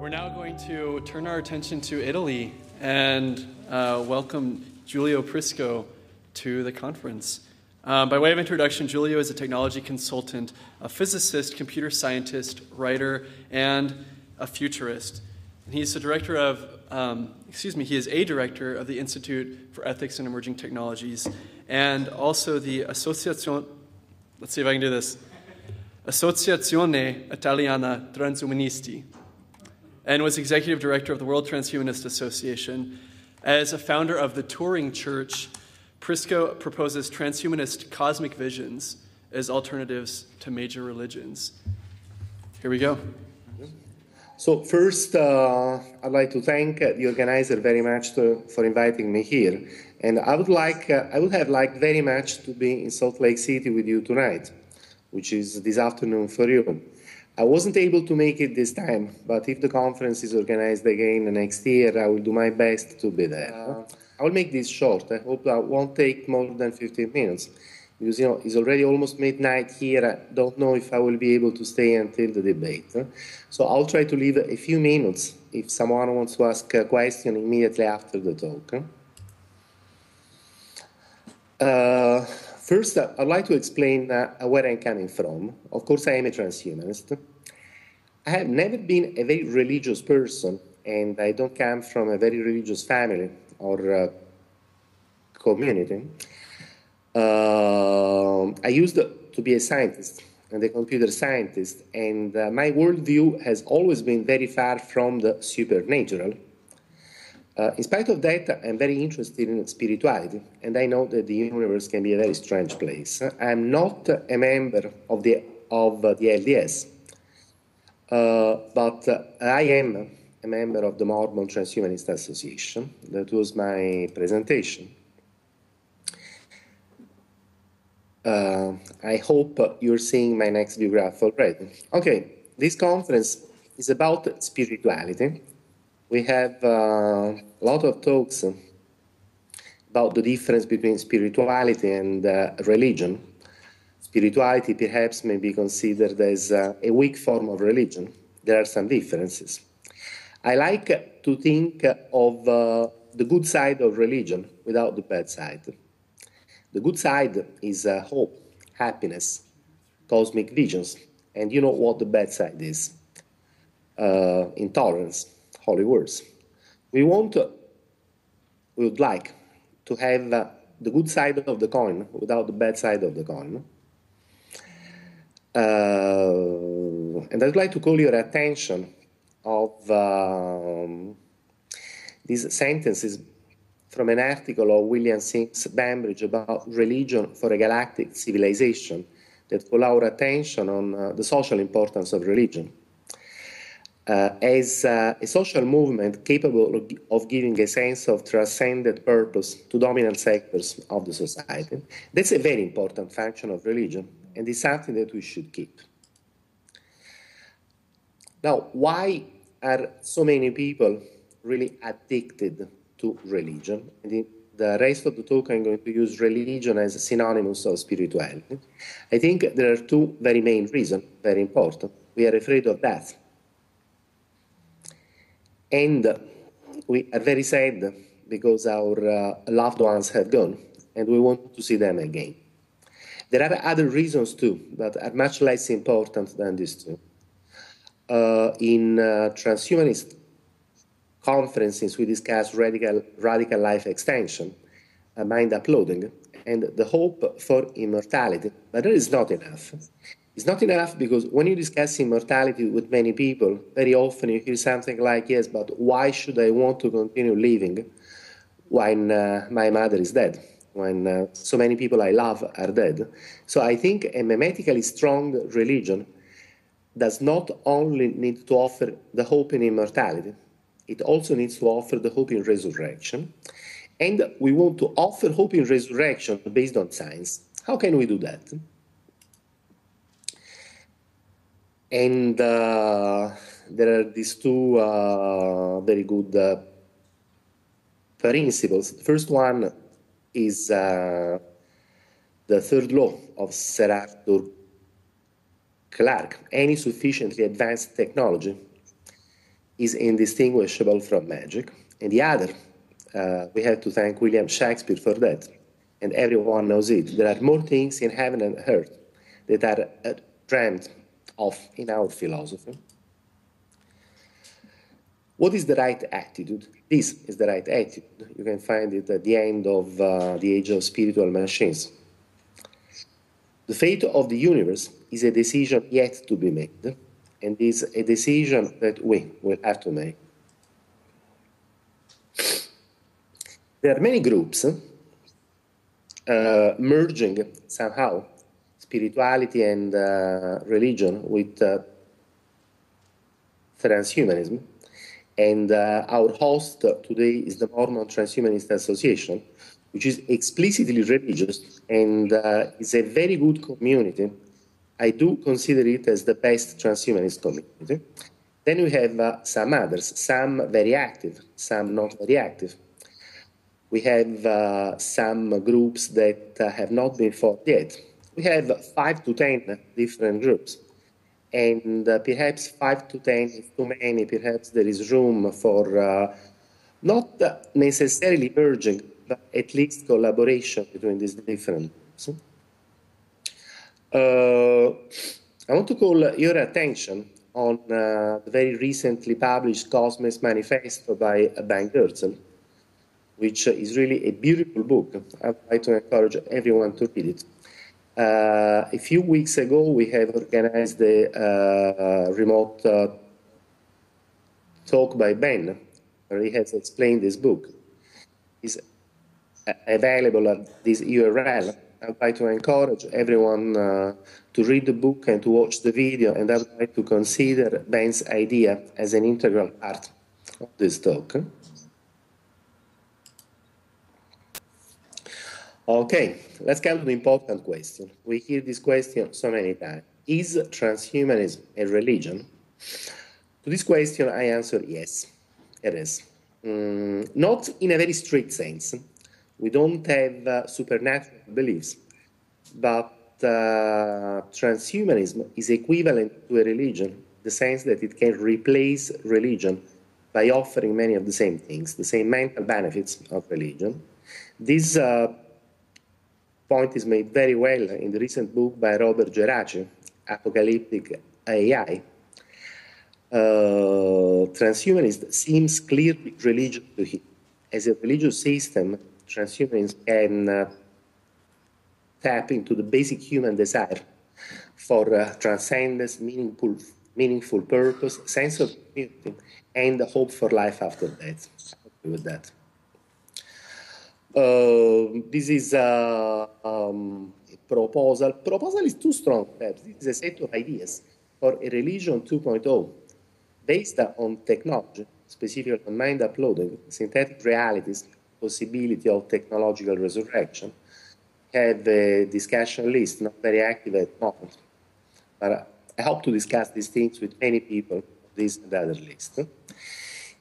We're now going to turn our attention to Italy and welcome Giulio Prisco to the conference. By way of introduction, Giulio is a technology consultant, a physicist, computer scientist, writer, and a futurist. And he's the director of, he is a director of the Institute for Ethics and Emerging Technologies, and also the Associazione Italiana Transumanisti, and was executive director of the World Transhumanist Association. As a founder of the Turing Church, Prisco proposes transhumanist cosmic visions as alternatives to major religions. Here we go. So first, I'd like to thank the organizer very much for inviting me here. And I would have liked very much to be in Salt Lake City with you tonight, which is this afternoon for you. I wasn't able to make it this time, but if the conference is organized again next year, I will do my best to be there. I will make this short. I hope I won't take more than 15 minutes, because it's already almost midnight here. I don't know if I will be able to stay until the debate. So I'll try to leave a few minutes if someone wants to ask a question immediately after the talk. First, I'd like to explain where I'm coming from. Of course, I am a transhumanist. I have never been a very religious person, and I don't come from a very religious family or community. I used to be a scientist and a computer scientist, and my worldview has always been very far from the supernatural. In spite of that, I'm very interested in spirituality, and I know that the universe can be a very strange place. I'm not a member of the LDS, but I am a member of the Mormon Transhumanist Association. That was my presentation. I hope you're seeing my next view graph already. Okay, this conference is about spirituality. We have a lot of talks about the difference between spirituality and religion. Spirituality perhaps may be considered as a weak form of religion. There are some differences. I like to think of the good side of religion without the bad side. The good side is hope, happiness, cosmic visions, and you know what the bad side is. Intolerance, holy words. We would like to have the good side of the coin without the bad side of the coin. And I'd like to call your attention of these sentences from an article of William Sims Bambridge about religion for a galactic civilization that call our attention on the social importance of religion. As a social movement capable of giving a sense of transcendent purpose to dominant sectors of the society. That's a very important function of religion, and it's something that we should keep. Now, why are so many people really addicted to religion? And in the rest of the talk, I'm going to use religion as a synonymous of spirituality. I think there are two very main reasons, very important. We are afraid of death. And we are very sad because our loved ones have gone, and we want to see them again. There are other reasons too, but are much less important than these two. In transhumanist conferences, we discuss radical life extension, mind uploading, and the hope for immortality. But that is not enough. It's not enough because when you discuss immortality with many people, very often you hear something like, yes, but why should I want to continue living when my mother is dead, when so many people I love are dead? So I think a memetically strong religion does not only need to offer the hope in immortality, it also needs to offer the hope in resurrection. And we want to offer hope in resurrection based on science. How can we do that? And there are these two very good principles. The first one is the third law of Sir Arthur Clarke. Any sufficiently advanced technology is indistinguishable from magic, and the other, we have to thank William Shakespeare for that, and everyone knows it. There are more things in heaven and earth that are dreamt of in our philosophy. What is the right attitude? This is the right attitude. You can find it at the end of The Age of Spiritual Machines. The fate of the universe is a decision yet to be made, and is a decision that we will have to make. There are many groups merging somehow spirituality and religion with transhumanism. And our host today is the Mormon Transhumanist Association, which is explicitly religious and is a very good community. I do consider it as the best transhumanist community. Then we have some others, some very active, some not very active. We have some groups that have not been formed yet. We have 5 to 10 different groups. And perhaps 5 to 10 is too many. Perhaps there is room for not necessarily merging, but at least collaboration between these different groups. I want to call your attention on the very recently published Cosmos Manifesto by Ben Goertzel, which is really a beautiful book. I'd like to encourage everyone to read it. A few weeks ago, we have organized a remote talk by Ben, where he has explained this book. It's available at this URL. I'd like to encourage everyone to read the book and to watch the video, and I'd like to consider Ben's idea as an integral part of this talk. Okay, let's come to the important question. We hear this question so many times. Is transhumanism a religion? To this question, I answer yes, it is. Not in a very strict sense. We don't have supernatural beliefs, but transhumanism is equivalent to a religion in the sense that it can replace religion by offering many of the same things, the same mental benefits of religion. This point is made very well in the recent book by Robert Geraci, Apocalyptic AI. Transhumanism seems clearly religious to him. As a religious system, transhumanism can tap into the basic human desire for transcendence, meaningful purpose, sense of community, and the hope for life after death. I agree with that. This is a proposal. Proposal is too strong, perhaps. This is a set of ideas for a religion 2.0 based on technology, specifically on mind uploading, synthetic realities, possibility of technological resurrection. Have a discussion list, not very active at the moment, but I hope to discuss these things with many people, this and the other list.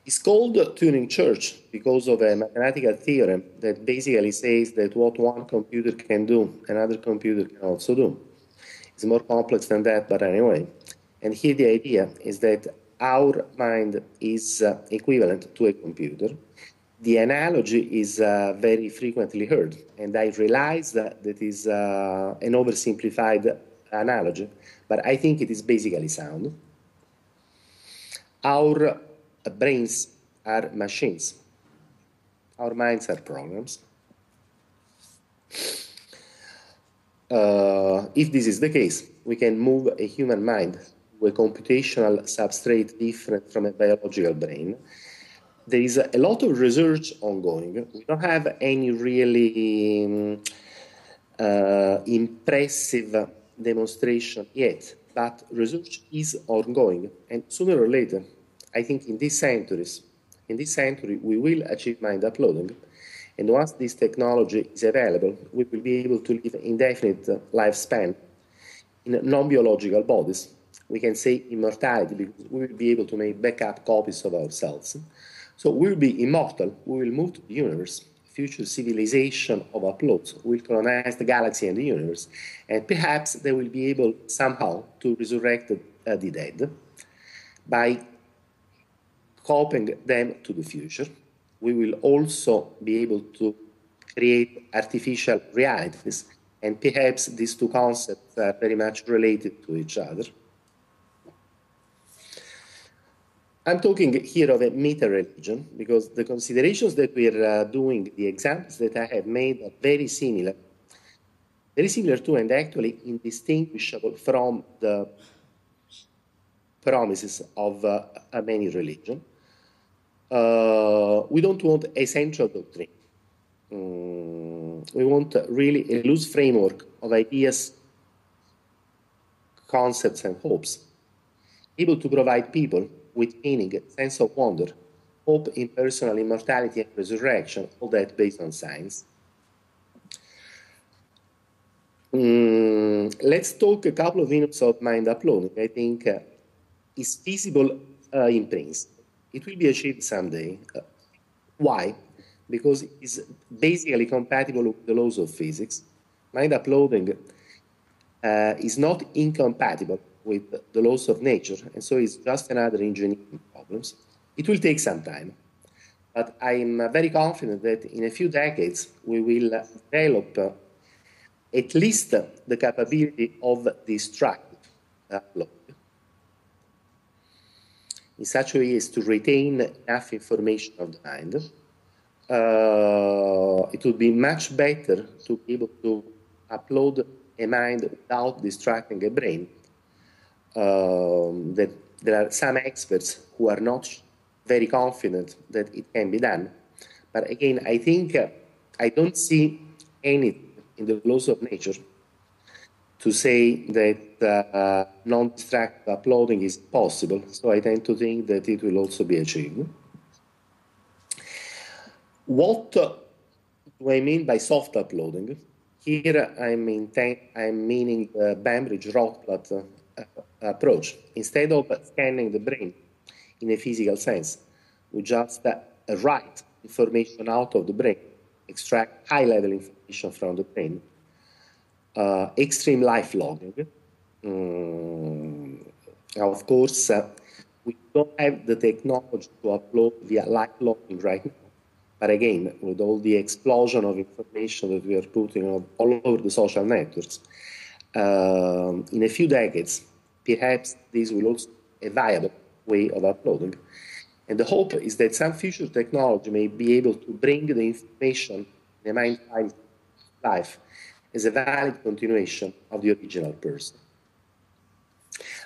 It's called Turing Church because of a mathematical theorem that basically says that what one computer can do, another computer can also do. It's more complex than that, but anyway. And here the idea is that our mind is equivalent to a computer. The analogy is very frequently heard, and I realize that it is an oversimplified analogy, but I think it is basically sound. Our brains are machines. Our minds are programs. If this is the case, we can move a human mind to a computational substrate different from a biological brain. There is a lot of research ongoing. We don't have any really impressive demonstration yet, but research is ongoing, and sooner or later, I think in this century, we will achieve mind uploading, and once this technology is available, we will be able to live indefinite lifespan in non-biological bodies. We can say immortality because we will be able to make backup copies of ourselves. So we will be immortal. We will move to the universe. Future civilization of uploads will colonize the galaxy and the universe, and perhaps they will be able somehow to resurrect the dead by copying them to the future. We will also be able to create artificial realities, and perhaps these two concepts are very much related to each other. I'm talking here of a meta-religion because the considerations that we're doing, the examples that I have made are very similar to and actually indistinguishable from the promises of many religions. We don't want a central doctrine. We want really a loose framework of ideas, concepts, and hopes, able to provide people with meaning, sense of wonder, hope in personal immortality and resurrection, all that based on science. Let's talk a couple of minutes of mind uploading. I think is feasible in principle. It will be achieved someday. Why? Because it's basically compatible with the laws of physics. Mind uploading is not incompatible with the laws of nature, and so it's just another engineering problem. It will take some time, but I'm very confident that in a few decades we will develop at least the capability of destructive upload in such a way as to retain enough information of the mind. It would be much better to be able to upload a mind without distracting a brain. That there are some experts who are not very confident that it can be done. But again, I think I don't see anything in the laws of nature to say that non-distracted uploading is possible. So I tend to think that it will also be achieved. What do I mean by soft uploading? Here I'm meaning the Bainbridge-Rothblatt approach. Instead of scanning the brain in a physical sense, we just write information out of the brain, extract high-level information from the brain, extreme life logging. Of course, we don't have the technology to upload via life logging right now. But again, with all the explosion of information that we are putting all over the social networks, in a few decades, perhaps this will also be a viable way of uploading. And the hope is that some future technology may be able to bring the information in a mind life as a valid continuation of the original person.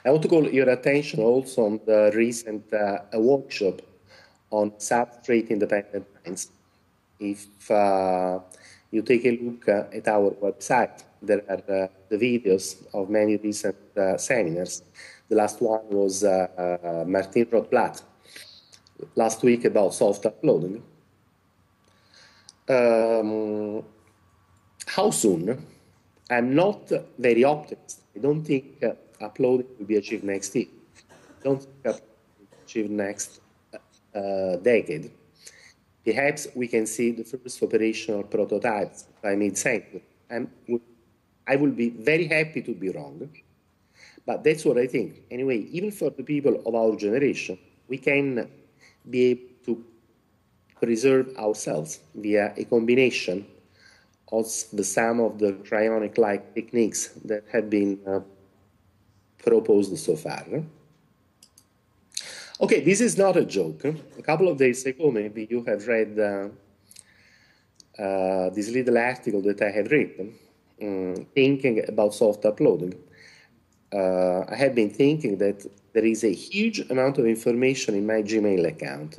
I want to call your attention also on the recent workshop on substrate-independent minds. If you take a look at our website, there are the videos of many recent seminars. The last one was Martin Rothblatt last week about soft uploading. How soon? I'm not very optimistic. I don't think uploading will be achieved next year. I don't think uploading will be achieved next decade. Perhaps we can see the first operational prototypes by mid-century. I will be very happy to be wrong, but that's what I think. Anyway, even for the people of our generation, we can be able to preserve ourselves via a combination of some of the cryonic-like techniques that have been proposed so far. Okay, this is not a joke. A couple of days ago, maybe you have read this little article that I have written, thinking about soft uploading. I have been thinking that there is a huge amount of information in my Gmail account,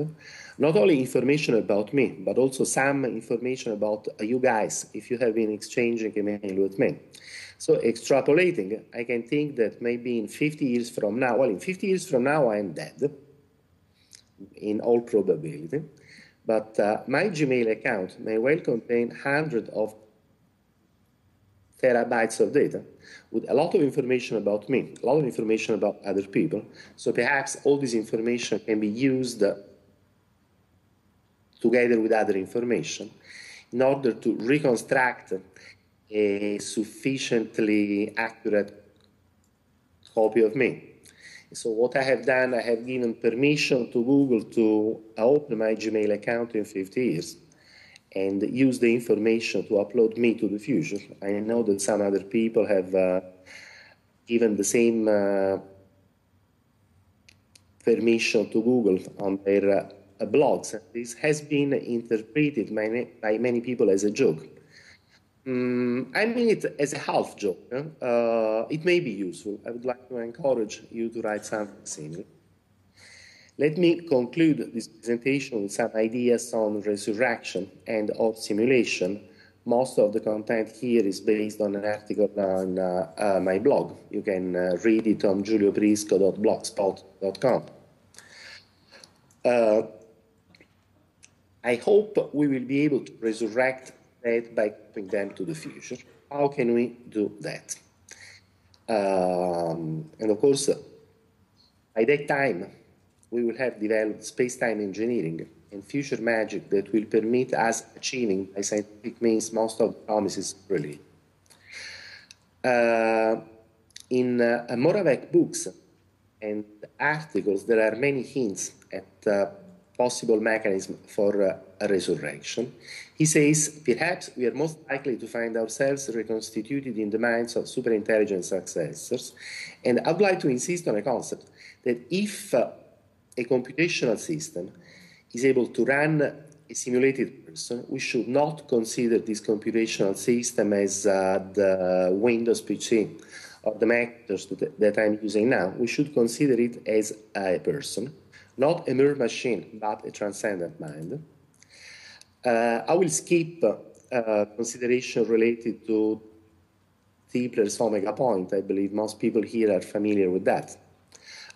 not only information about me, but also some information about you guys, if you have been exchanging email with me. So extrapolating, I can think that maybe in 50 years from now, well, in 50 years from now, I am dead, in all probability. But my Gmail account may well contain hundreds of terabytes of data with a lot of information about me, a lot of information about other people. So perhaps all this information can be used together with other information in order to reconstruct a sufficiently accurate copy of me. So what I have done, I have given permission to Google to open my Gmail account in 50 years and use the information to upload me to the future. I know that some other people have given the same permission to Google on their blogs. This has been interpreted by many people as a joke. I mean it as a half joke. It may be useful. I would like to encourage you to write something similar. Let me conclude this presentation with some ideas on resurrection and of simulation. Most of the content here is based on an article on my blog. You can read it on giulioprisco.blogspot.com. I hope we will be able to resurrect that by copying them to the future. How can we do that? And of course, by that time, we will have developed space-time engineering and future magic that will permit us achieving, by scientific means, most of the promises really. In Moravec books and articles, there are many hints at possible mechanism for a resurrection. He says, perhaps we are most likely to find ourselves reconstituted in the minds of superintelligent successors. And I would like to insist on a concept that if a computational system is able to run a simulated person, we should not consider this computational system as the Windows PC or the Macintosh that I'm using now. We should consider it as a person, not a mere machine, but a transcendent mind. I will skip consideration related to T plus omega point. I believe most people here are familiar with that.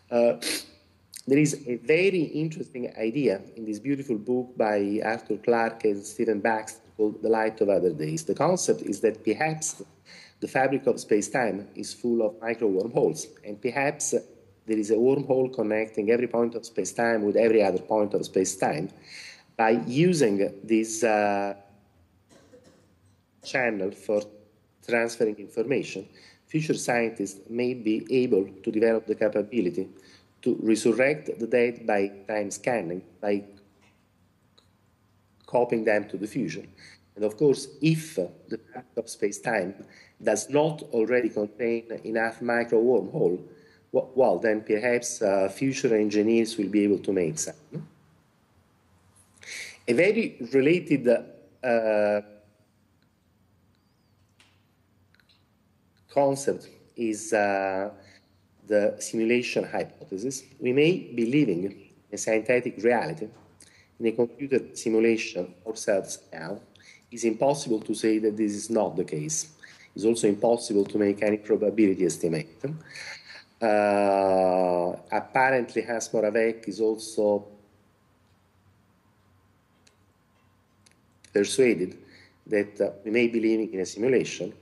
There is a very interesting idea in this beautiful book by Arthur Clarke and Stephen Baxter called The Light of Other Days. The concept is that perhaps the fabric of space-time is full of micro wormholes, and perhaps there is a wormhole connecting every point of space-time with every other point of space-time. By using this channel for transferring information, future scientists may be able to develop the capability to resurrect the dead by time scanning, by copying them to the future. And of course, if the fabric of space-time does not already contain enough micro wormhole, well, then perhaps future engineers will be able to make some. A very related concept is the simulation hypothesis. We may be living in a synthetic reality, in a computer simulation ourselves now. It's impossible to say that this is not the case. It's also impossible to make any probability estimate. Apparently, Hans Moravec is also persuaded that we may be living in a simulation,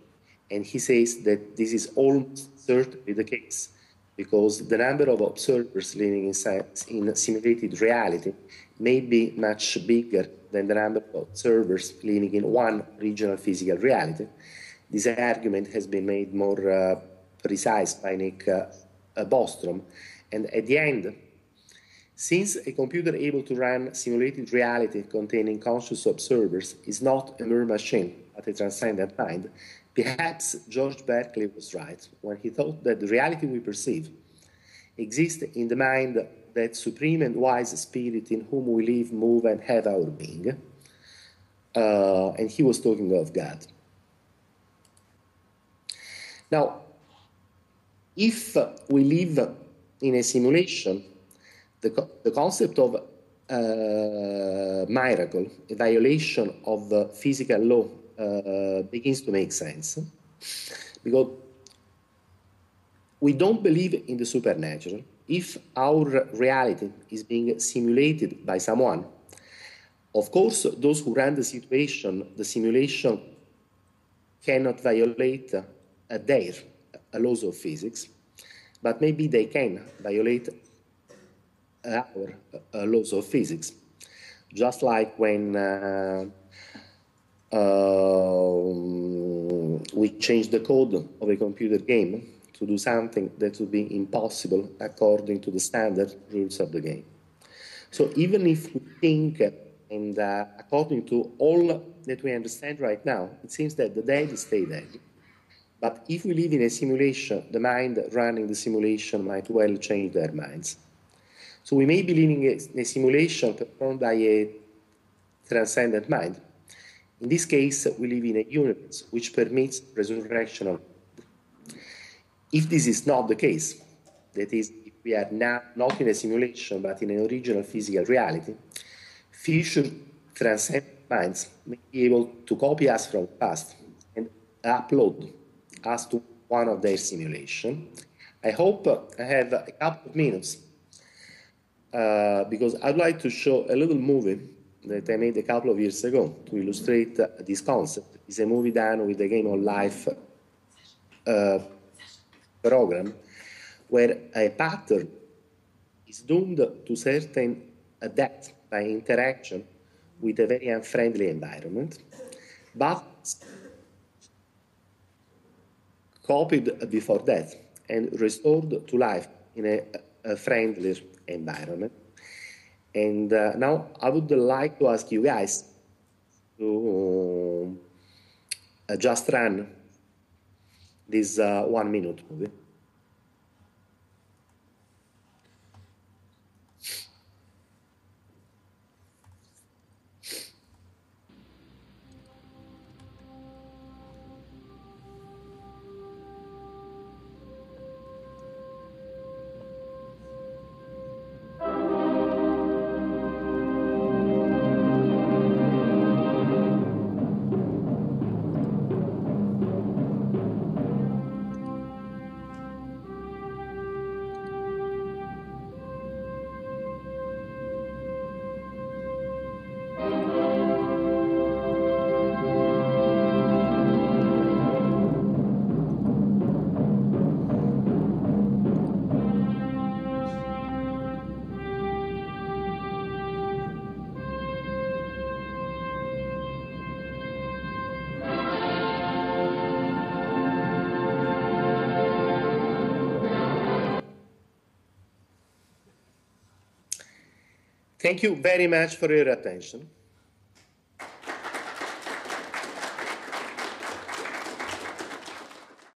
and he says that this is almost certainly the case because the number of observers living in simulated reality may be much bigger than the number of observers living in one regional physical reality. This argument has been made more precise by Nick Bostrom, and at the end, since a computer able to run simulated reality containing conscious observers is not a mere machine, but a transcendent mind, perhaps George Berkeley was right when he thought that the reality we perceive exists in the mind, that supreme and wise spirit in whom we live, move, and have our being. And he was talking of God. Now, if we live in a simulation, the concept of miracle, a violation of physical law, begins to make sense, because we don't believe in the supernatural. If our reality is being simulated by someone, of course, those who run the simulation cannot violate their laws of physics, but maybe they can violate our laws of physics. Just like when we change the code of a computer game to do something that would be impossible according to the standard rules of the game. So even if we think, and according to all that we understand right now, it seems that the dead stay dead. But if we live in a simulation, the mind running the simulation might well change their minds. So we may be living in a simulation performed by a transcendent mind. In this case, we live in a universe which permits resurrection of. If this is not the case, that is, if we are now not in a simulation but in an original physical reality, future transcendent minds may be able to copy us from the past and upload us to one of their simulations. I hope I have a couple of minutes because I'd like to show a little movie that I made a couple of years ago to illustrate this concept. It's a movie done with the Game of Life program where a pattern is doomed to certain death by interaction with a very unfriendly environment, but copied before death and restored to life in a friendly environment. And now I would like to ask you guys to just run this 1 minute movie. Thank you very much for your attention.